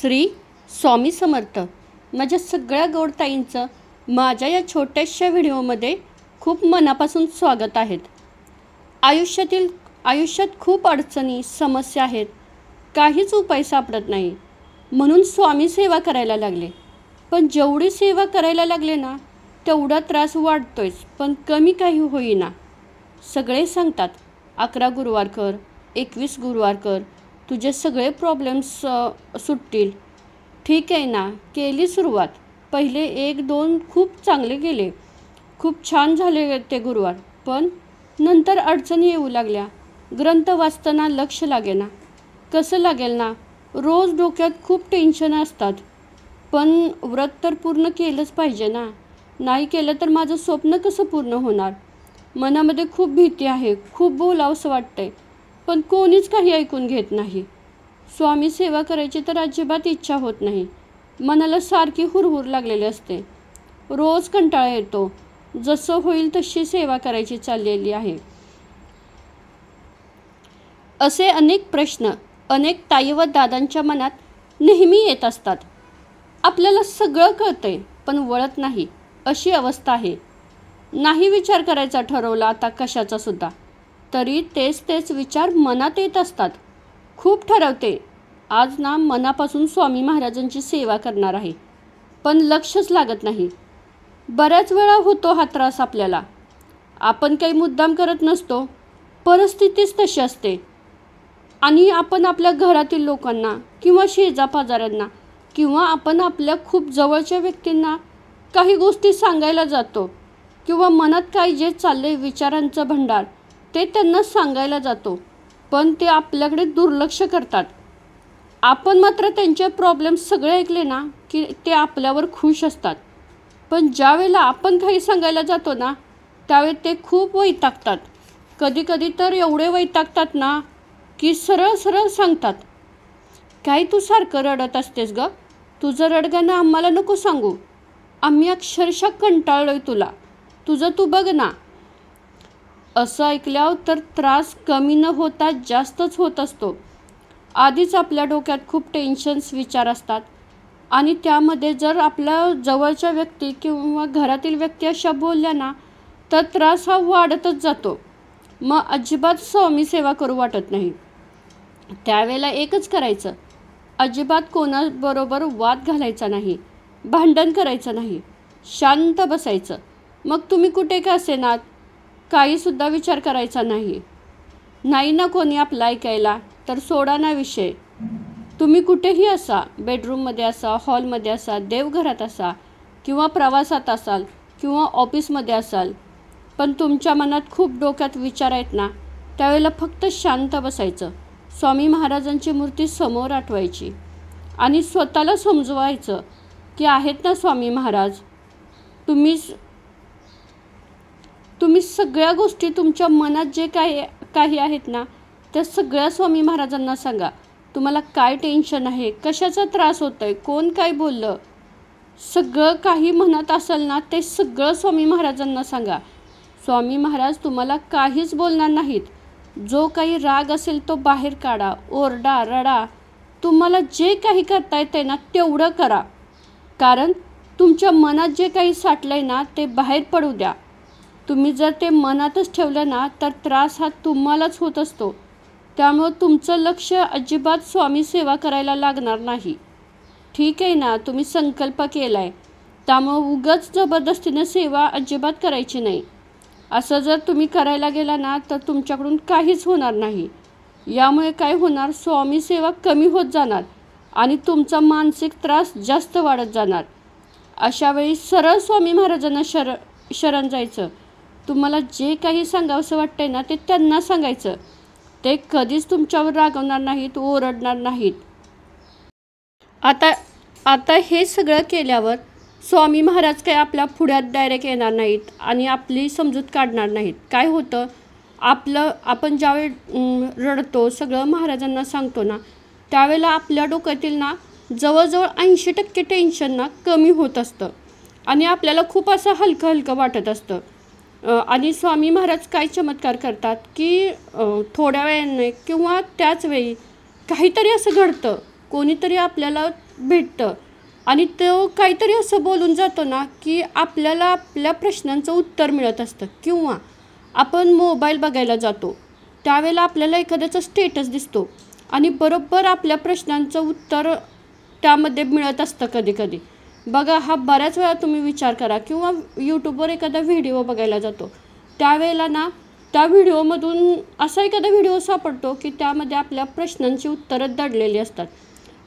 श्री स्वामी समर्थ. माझ्या सगळ्या गौडताईंचं माझ्या या छोट्याशा व्हिडिओमध्ये खूप मनापासून स्वागत आहेत. आयुष्यात खूप अडचणी समस्या आहेत, काहीच उपाय सापडत नाही, म्हणून स्वामी सेवा करायला लागले. पण जेवढी सेवा करायला लागले ना तेवढा त्रास वाढतोयच, पण कमी काही होईना. सगळे सांगतात 11 गुरुवार कर, 21 गुरुवार कर, तुझे सगळे प्रॉब्लेम्स सुटतील. ठीक आहे ना, केली सुरुवात. पहिले 1-2 खूप चांगले गेले, खूप छान झाले ते गुरुवार. पण नंतर अडचणी येऊ लागल्या. ग्रंथ वाचताना लक्ष लागेना. कसं लागेल ना, रोज डोक्यात खूप टेन्शन असतात. पण व्रत तर पूर्ण केलंच पाहिजे ना. नाही केलं तर माझं स्वप्न कसं पूर्ण होणार. मनामध्ये खूप भीती आहे, खूप बोलावंसं वाटतंय, पण कोणीच काही ऐकून घेत नाही. स्वामी सेवा करायची तर अजिबात इच्छा होत नाही. मनाला सारखी हुरहुर लागलेली असते. रोज कंटाळा येतो. जसं होईल तशी सेवा करायची चाललेली आहे. असे अनेक प्रश्न अनेक ताई व दादांच्या मनात नेहमी येत असतात. आपल्याला सगळं कळतंय पण वळत नाही, अशी अवस्था आहे. नाही विचार करायचा ठरवला आता कशाचा सुद्धा, तरी तेच विचार मनात येत असतात. खूप ठरवते, आज ना मनापासून स्वामी महाराजांची सेवा करणार आहे, पण लक्षच लागत नाही. बऱ्याच वेळा होतो हा त्रास आपल्याला. आपण काही मुद्दाम करत नसतो, परिस्थितीच तशी असते. आणि आपण आपल्या घरातील लोकांना किंवा शेजापाजाऱ्यांना किंवा आपण आपल्या खूप जवळच्या व्यक्तींना काही गोष्टी सांगायला जातो किंवा मनात काही जे चाललंय विचारांचं भंडार ते त्यांना सांगायला जातो, पण ते आपल्याकडे दुर्लक्ष करतात. आपण मात्र त्यांचे प्रॉब्लेम्स सगळे ऐकले ना की ते आपल्यावर खुश असतात. पण ज्यावेळेला आपण काही सांगायला जातो ना त्यावेळी ते खूप वैतागतात. कधी तर एवढे वैतागतात ना की सरळ सांगतात, काय तू सारखं रडत असतेस ग, तुझं रडगाणं आम्हाला नको सांगू, आम्ही अक्षरशः कंटाळलोय तुला, तुझं तू बघ ना. असं ऐकल्यावर तर त्रास कमी न होता जास्तच होत असतो. आधीच आपल्या डोक्यात खूप टेन्शन्स विचार असतात आणि त्यामध्ये जर आपल्या जवळच्या व्यक्ती किंवा घरातील व्यक्ती अशा बोलल्या ना तर त्रास हा वाढतच जातो. मग अजिबात स्वामी सेवा करू वाटत नाही. त्यावेळेला एकच करायचं, अजिबात कोणाबरोबर वाद घालायचा नाही, भांडण करायचं नाही, शांत बसायचं. मग तुम्ही कुठे का असेनात, काहीसुद्धा विचार करायचा नाही. नाही ना कोणी आपलं ऐकायला तर सोडा ना विषय. तुम्ही कुठेही असा, बेडरूममध्ये असा, हॉलमध्ये असा, देवघरात असा किंवा प्रवासात असाल किंवा ऑफिसमध्ये असाल, पण तुमच्या मनात खूप डोक्यात विचार आहेत ना, त्यावेळेला फक्त शांत बसायचं. स्वामी महाराजांची मूर्ती समोर आठवायची आणि स्वतःला समजवायचं की आहेत ना स्वामी महाराज, तुम्ही सगळ्या गोष्टी तुमच्या मनात जे काही आहेत ना त्या सगळ्या स्वामी महाराजांना सांगा. तुम्हाला काय टेन्शन आहे, कशाचा त्रास होतो आहे, कोण काय बोललं, सगळं काही मनात असेल ना ते सगळं स्वामी महाराजांना सांगा. स्वामी महाराज तुम्हाला काहीच बोलणार नाहीत. जो काही राग असेल तो बाहेर काढा, ओरडा, रडा, तुम्हाला जे काही करता येतंय ना तेवढं करा. कारण तुमच्या मनात जे काही साठलंय ना ते बाहेर पडू द्या. तुम्ही जर ते मनातच ठेवलं ना तर त्रास हा तुम्हालाच होत असतो. त्यामुळं तुमचं लक्ष अजिबात स्वामी सेवा करायला लागणार नाही. ठीक आहे ना, तुम्ही संकल्प केला आहे, त्यामुळं उगाच जबरदस्तीने सेवा अजिबात करायची नाही. असं जर तुम्ही करायला गेला ना तर तुमच्याकडून काहीच होणार नाही. यामुळे काय होणार, स्वामी सेवा कमी होत जाणार आणि तुमचा मानसिक त्रास जास्त वाढत जाणार. अशा वेळी सरळ स्वामी महाराजांना शरण जायचं. तुम्हाला जे काही सांगावंसं वाटतंय ना ते त्यांना सांगायचं. ते कधीच तुमच्यावर रागवणार नाहीत, ओरडणार नाहीत. आता हे सगळं केल्यावर स्वामी महाराज काय आपल्या पुढ्यात डायरेक्ट येणार नाहीत आणि आपली समजूत काढणार नाहीत. काय होतं, आपण ज्यावेळी रडतो सगळं महाराजांना सांगतो ना त्यावेळेला आपल्या डोक्यातील ना जवळजवळ 80% टेन्शन ना कमी होत असतं आणि आपल्याला खूप असं हलकं वाटत असतं. आणि स्वामी महाराज काय चमत्कार करतात की थोड्या वेळाने किंवा त्याच वेळी काहीतरी असं घडतं, कोणीतरी आपल्याला भेटतं आणि तो काहीतरी असं बोलून जातो ना की आपल्याला आपल्या प्रश्नांचं उत्तर मिळत असतं. किंवा आपण मोबाईल बघायला जातो त्यावेळेला आपल्याला एखाद्याचा स्टेटस दिसतो आणि बरोबर आपल्या प्रश्नांचं उत्तर त्यामध्ये मिळत असतं कधी कधी. बघा, हा बऱ्याच वेळा तुम्ही विचार करा. किंवा यूट्यूबवर एखादा व्हिडिओ बघायला जातो त्यावेळेला ना त्या व्हिडिओमधून असा एखादा व्हिडिओ सापडतो की त्यामध्ये आपल्या प्रश्नांची उत्तरं दडलेली असतात.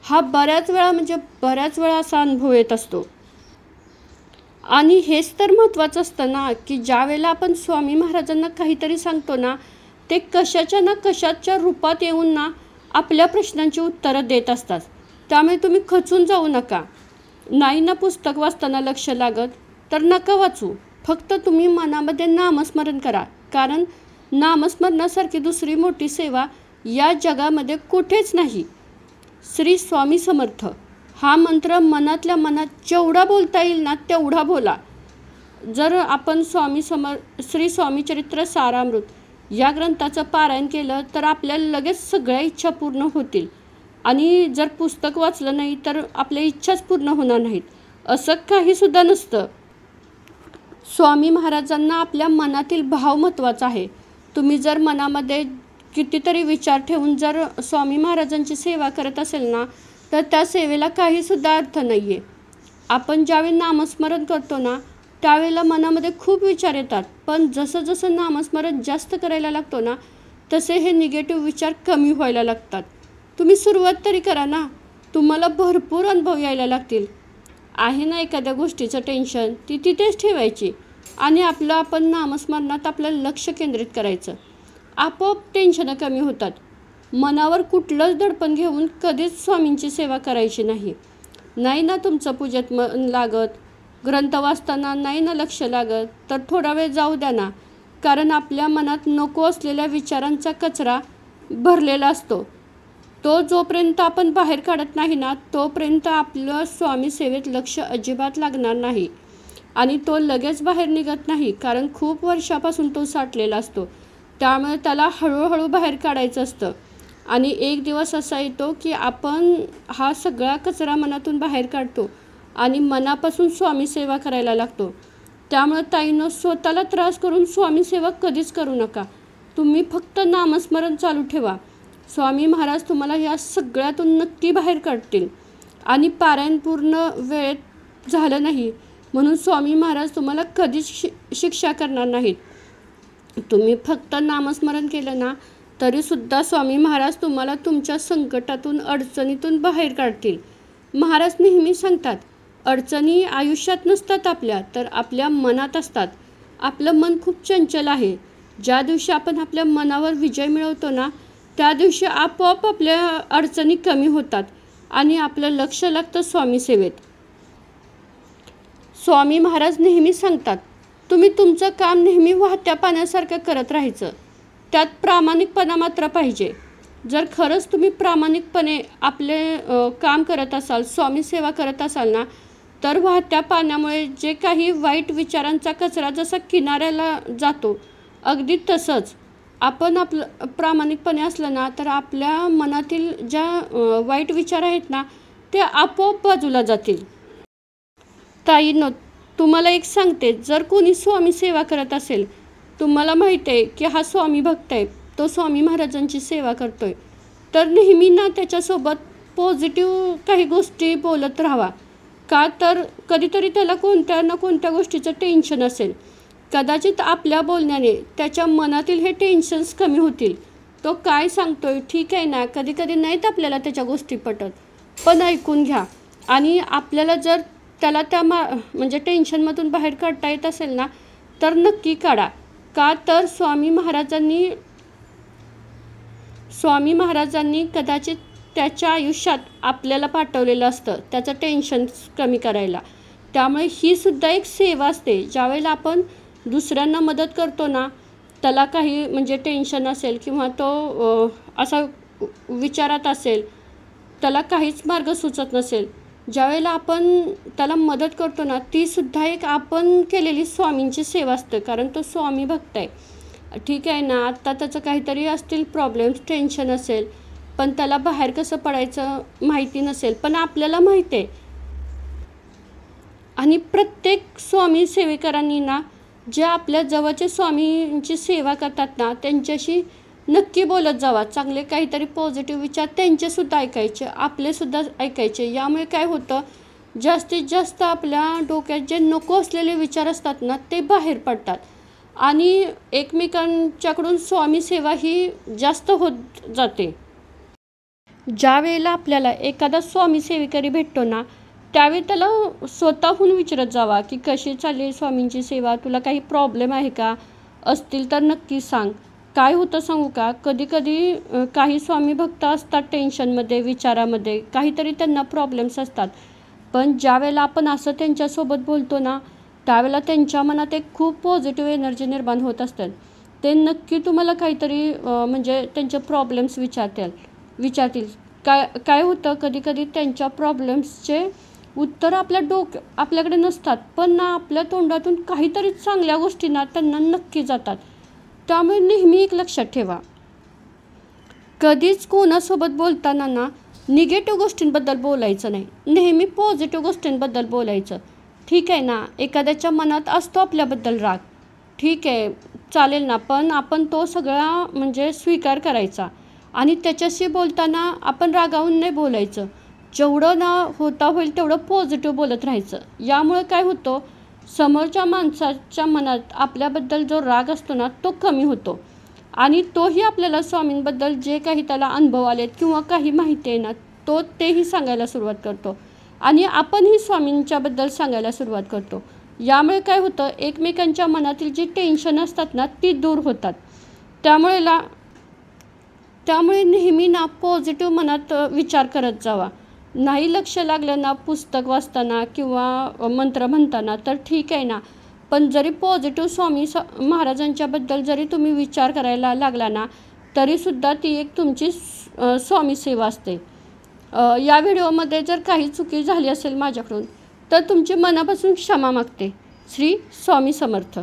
हा बऱ्याच वेळा असा अनुभव येत असतो. आणि हेच तर महत्त्वाचं असतं ना की ज्या वेळेला आपण स्वामी महाराजांना काहीतरी सांगतो ना, ते कशाच्या ना कशाच्या रूपात येऊन ना आपल्या प्रश्नांची उत्तरं देत असतात. त्यामुळे तुम्ही खचून जाऊ नका. नाही ना पुस्तक वाचताना लक्ष लागत तर नका वाचू. फक्त तुम्ही मनामध्ये नामस्मरण करा. कारण नामस्मरणासारखी दुसरी मोठी सेवा या जगामध्ये कुठेच नाही. श्री स्वामी समर्थ हा मंत्र मनातल्या मनात जेवढा बोलता येईल ना तेवढा बोला. जर आपण श्री स्वामी चरित्र सारामृत या ग्रंथाचं पारायण केलं तर आपल्याला लगेच सगळ्या इच्छा पूर्ण होतील. आणि जर पुस्तक वाचलं नाही तर आपल्या इच्छाच पूर्ण होणार नाहीत असं काहीसुद्धा नसतं. स्वामी महाराजांना आपल्या मनातील भाव महत्त्वाचा आहे. तुम्ही जर मनामध्ये कितीतरी विचार ठेवून जर स्वामी महाराजांची सेवा करत असेल ना तर त्या सेवेला काहीसुद्धा अर्थ नाही आहे. आपण ज्यावेळी नामस्मरण करतो ना त्यावेळेला मनामध्ये खूप विचार येतात. पण जसं जसं नामस्मरण जास्त करायला लागतो ना तसे हे निगेटिव्ह विचार कमी व्हायला लागतात. तुम्ही सुरुवात तरी करा ना. तुम्हाला भरपूर अनुभव यायला लागतील. आहे ना एखाद्या गोष्टीचं टेन्शन ती तिथेच ठेवायची आणि आपण नामस्मरणात आपलं लक्ष केंद्रित करायचं. आपोआप टेन्शनं कमी होतात. मनावर कुठलंच दडपण घेऊन कधीच स्वामींची सेवा करायची नाही. नाही ना तुमचं पूजेत मन लागत, ग्रंथ वाचताना नाही ना लक्ष लागत तर थोडा वेळ जाऊ द्या ना. कारण आपल्या मनात नको असलेल्या विचारांचा कचरा भरलेला असतो. तो जोपर्यंत आपण बाहेर काढत नाही ना तोपर्यंत आपलं स्वामी सेवेत लक्ष अजिबात लागणार नाही. आणि तो लगेच बाहेर निघत नाही कारण खूप वर्षापासून तो साठलेला असतो. त्यामुळे त्याला हळूहळू बाहेर काढायचं असतं. आणि एक दिवस असा येतो की आपण हा सगळा कचरा मनातून बाहेर काढतो आणि मनापासून स्वामी सेवा करायला लागतो. त्यामुळे ताईंनो, स्वतःला त्रास करून स्वामी सेवा कधीच करू नका. तुम्ही फक्त नामस्मरण चालू ठेवा. स्वामी महाराज तुम्हाला या सगळ्यातून नक्की बाहेर काढतील. आणि पारायण पूर्ण वेळेत झालं नाही म्हणून स्वामी महाराज तुम्हाला कधीच शिक्षा करणार नाहीत. तुम्ही फक्त नामस्मरण केलं ना तरीसुद्धा स्वामी महाराज तुम्हाला तुमच्या संकटातून अडचणीतून बाहेर काढतील. महाराज नेहमी सांगतात, अडचणी आयुष्यात नसतात आपल्या तर आपल्या मनात असतात. आपलं मन खूप चंचल आहे. ज्या दिवशी आपण आपल्या मनावर विजय मिळवतो ना त्या दिवशी आपोआप आपल्या अडचणी कमी होतात आणि आपलं लक्ष लागतं स्वामी सेवेत. स्वामी महाराज नेहमी सांगतात, तुम्ही तुमचं काम नेहमी वाहत्या पाण्यासारखं करत राहायचं. त्यात प्रामाणिकपणा मात्र पाहिजे. जर खरंच तुम्ही प्रामाणिकपणे आपले काम करत असाल, स्वामी सेवा करत असाल ना तर वाहत्या पाण्यामुळे जे काही वाईट विचारांचा कचरा जसा किनाऱ्याला जातो अगदी तसंच आपण आपलं प्रामाणिकपणे असलं ना तर आपल्या मनातील ज्या वाईट विचार आहेत ना ते आपोआप बाजूला जातील. ताईंनो, तुम्हाला एक सांगते, जर कोणी स्वामी सेवा करत असेल, तुम्हाला माहीत आहे की हा स्वामी भक्त आहे, तो स्वामी महाराजांची सेवा करतोय, तर नेहमी ना त्याच्यासोबत पॉझिटिव्ह काही गोष्टी बोलत राहावा. का तर कधीतरी त्याला कोणत्या ना कोणत्या गोष्टीचं टेन्शन असेल. कदाचित आपल्या बोलण्याने त्याच्या मनातील हे टेन्शन्स कमी होतील. तो काय सांगतोय ठीक आहे ना, कधी कधी नाहीत आपल्याला त्याच्या गोष्टी पटत, पण ऐकून घ्या. आणि आपल्याला जर त्याला म्हणजे टेन्शनमधून बाहेर काढता येत असेल ना तर नक्की काढा. का तर स्वामी महाराजांनी कदाचित त्याच्या आयुष्यात आपल्याला पाठवलेलं असतं त्याचं टेन्शन कमी करायला. त्यामुळे ही सुद्धा एक सेवा असते. ज्यावेळेला आपण दुसऱ्यांना मदत करतो ना, त्याला काही म्हणजे टेन्शन असेल किंवा तो असा विचारात असेल, त्याला काहीच मार्ग सुचत नसेल, ज्यावेळेला आपण त्याला मदत करतो ना ती सुद्धा एक आपण केलेली स्वामींची सेवा असते. कारण तो स्वामी भक्त आहे. ठीक आहे ना, आत्ता त्याचं काहीतरी असतील प्रॉब्लेम्स, टेन्शन असेल, पण त्याला बाहेर कसं पडायचं माहिती नसेल, पण आपल्याला माहिती आहे. आणि प्रत्येक स्वामी सेवेकरांनी ना, जे आपल्या जवळचे स्वामींची सेवा करतात ना, त्यांच्याशी नक्की बोलत जावा. चांगले काहीतरी पॉझिटिव्ह विचार त्यांचेसुद्धा ऐकायचे, आपलेसुद्धा ऐकायचे. यामुळे काय होतं, जास्तीत जास्त आपल्या डोक्यात जे नको असलेले विचार असतात ना, ते बाहेर पडतात आणि एकमेकांच्याकडून स्वामी सेवा ही जास्त होत जाते. ज्या वेळेला आपल्याला एखादा स्वामी सेवेकरी भेटतो ना, त्यावेळी त्याला स्वतःहून विचारत जावा की कशी चालली आहे स्वामींची सेवा, तुला काही प्रॉब्लेम आहे का, असतील तर नक्की सांग. काय होतं सांगू का, कधी कधी काही स्वामी भक्त असतात टेन्शनमध्ये, विचारामध्ये, काहीतरी त्यांना प्रॉब्लेम्स असतात. पण ज्या वेळेला आपण असं त्यांच्यासोबत बोलतो ना, त्यावेळेला त्यांच्या मनात एक खूप पॉझिटिव्ह एनर्जी निर्माण होत असतात. ते नक्की तुम्हाला काहीतरी म्हणजे त्यांचे प्रॉब्लेम्स विचारतील. काय होतं, कधी कधी त्यांच्या प्रॉब्लेम्सचे उत्तर आपल्याकडे नसतात, पण ना आपल्या तोंडातून काहीतरी चांगल्या गोष्टी ना त्यांना नक्की जातात. त्यामुळे नेहमी एक लक्षात ठेवा, कधीच कोणासोबत बोलताना ना निगेटिव्ह गोष्टींबद्दल बोलायचं नाही, नेहमी पॉझिटिव्ह गोष्टींबद्दल बोलायचं. ठीक आहे ना, एखाद्याच्या मनात असतो आपल्याबद्दल राग, ठीक आहे चालेल ना, पण आपण तो सगळा म्हणजे स्वीकार करायचा आणि त्याच्याशी बोलताना आपण रागावून नाही बोलायचं. जेवढं ना होता होईल तेवढं पॉझिटिव्ह बोलत राहायचं. यामुळे काय होतं, समोरच्या माणसाच्या मनात आपल्याबद्दल जो राग असतो ना, तो कमी होतो आणि तोही आपल्याला स्वामींबद्दल जे काही त्याला अनुभव आलेत किंवा काही माहिती आहे ना, तेही सांगायला सुरुवात करतो आणि आपणही स्वामींच्याबद्दल सांगायला सुरुवात करतो. यामुळे काय होतं, एकमेकांच्या मनातील जी टेन्शन असतात ना, ती दूर होतात. त्यामुळे नेहमी ना पॉझिटिव्ह मनात विचार करत जावा. नाही लक्ष लागलं ना पुस्तक वाचताना किंवा मंत्र म्हणताना तर ठीक आहे ना, पण जरी पॉझिटिव्ह स्वामी महाराजांच्याबद्दल जरी तुम्ही विचार करायला लागला ना, तरीसुद्धा ती एक तुमची स्वामी सेवा असते. या व्हिडिओमध्ये जर काही चुकी झाली असेल माझ्याकडून तर तुमची मनापासून क्षमा मागते. श्री स्वामी समर्थ.